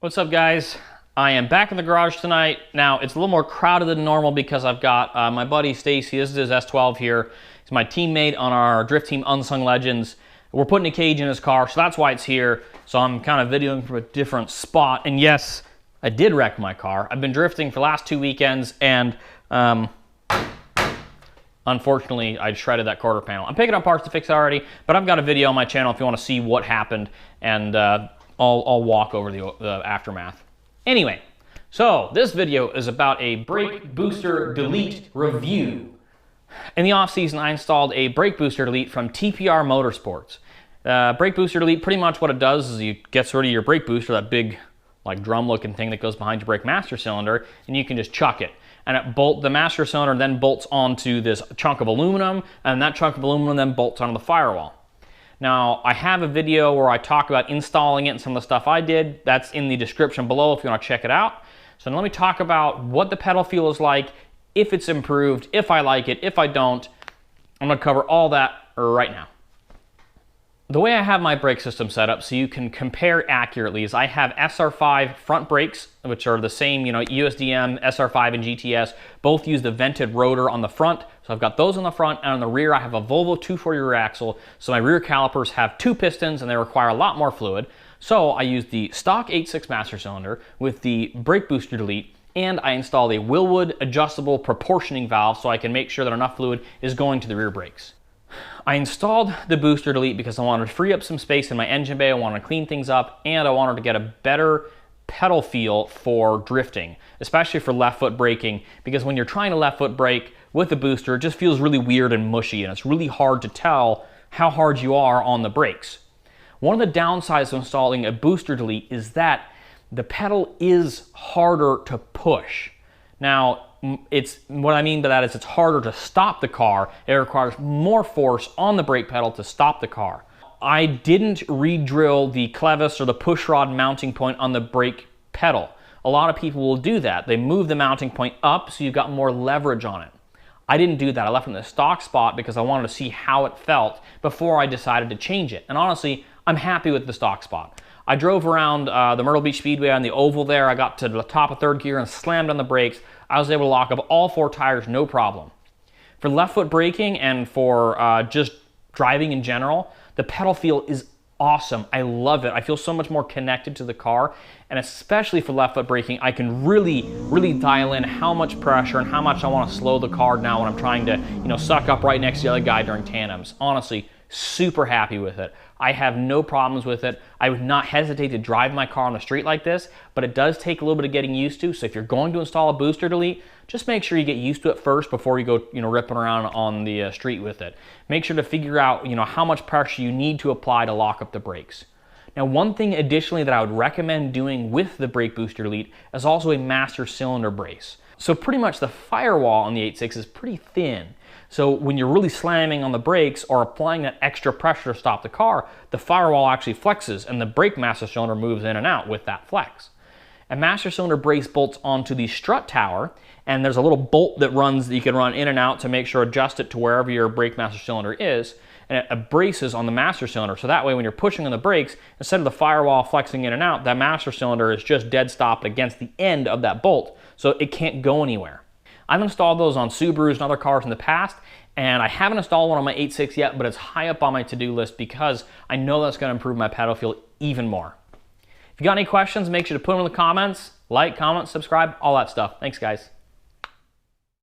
What's up, guys? I am back in the garage tonight. Now, it's a little more crowded than normal because I've got my buddy Stacy. This is his S12 here. He's my teammate on our drift team Unsung Legends. We're putting a cage in his car, so that's why it's here. So I'm kind of videoing from a different spot. And yes, I did wreck my car. I've been drifting for the last 2 weekends, and unfortunately, I shredded that quarter panel. I'm picking up parts to fix it already, but I've got a video on my channel if you want to see what happened, and I'll walk over the aftermath. Anyway, so this video is about a brake booster delete review. In the off season, I installed a brake booster delete from TPR Motorsports. Brake booster delete, pretty much what it does is it gets rid of your brake booster, that big like drum looking thing that goes behind your brake master cylinder, and you can just chuck it. And the master cylinder then bolts onto this chunk of aluminum, and that chunk of aluminum then bolts onto the firewall. Now, I have a video where I talk about installing it and some of the stuff I did. That's in the description below if you want to check it out. So now let me talk about what the pedal feel is like, if it's improved, if I like it, if I don't. I'm going to cover all that right now. The way I have my brake system set up so you can compare accurately is I have SR5 front brakes, which are the same, USDM, SR5, and GTS. Both use the vented rotor on the front. So I've got those on the front, and on the rear I have a Volvo 240 rear axle. So my rear calipers have 2 pistons and they require a lot more fluid. So I use the stock 8.6 master cylinder with the brake booster delete, and I installed a Willwood adjustable proportioning valve so I can make sure that enough fluid is going to the rear brakes. I installed the booster delete because I wanted to free up some space in my engine bay, I wanted to clean things up, and I wanted to get a better pedal feel for drifting, especially for left foot braking, because when you're trying to left foot brake with the booster, it just feels really weird and mushy, and it's really hard to tell how hard you are on the brakes. One of the downsides of installing a booster delete is that the pedal is harder to push. Now, what I mean by that is it's harder to stop the car. It requires more force on the brake pedal to stop the car. I didn't re-drill the clevis or the push rod mounting point on the brake pedal. A lot of people will do that. They move the mounting point up so you've got more leverage on it. I didn't do that. I left it in the stock spot because I wanted to see how it felt before I decided to change it. And honestly, I'm happy with the stock spot. I drove around the Myrtle Beach Speedway on the oval there. I got to the top of 3rd gear and slammed on the brakes. I was able to lock up all 4 tires, no problem. For left foot braking and for just driving in general, the pedal feel is awesome. I love it. I feel so much more connected to the car, and especially for left foot braking, I can really dial in how much pressure and how much I want to slow the car down when I'm trying to, suck up right next to the other guy during tandems. Honestly, super happy with it. I have no problems with it. I would not hesitate to drive my car on the street like this, but it does take a little bit of getting used to. So if you're going to install a booster delete, just make sure you get used to it first before you go, ripping around on the street with it. Make sure to figure out, how much pressure you need to apply to lock up the brakes. Now, one thing additionally that I would recommend doing with the brake booster delete is also a master cylinder brace. So pretty much the firewall on the 8.6 is pretty thin. So when you're really slamming on the brakes or applying that extra pressure to stop the car, the firewall actually flexes and the brake master cylinder moves in and out with that flex. A master cylinder brace bolts onto the strut tower, and there's a little bolt that you can run in and out to make sure adjust it to wherever your brake master cylinder is, and it braces on the master cylinder. So that way when you're pushing on the brakes, instead of the firewall flexing in and out, that master cylinder is just dead stopped against the end of that bolt, so it can't go anywhere. I've installed those on Subarus and other cars in the past, and I haven't installed one on my 8.6 yet, but it's high up on my to-do list because I know that's going to improve my pedal feel even more. If you got any questions, make sure to put them in the comments. Like, comment, subscribe, all that stuff. Thanks, guys.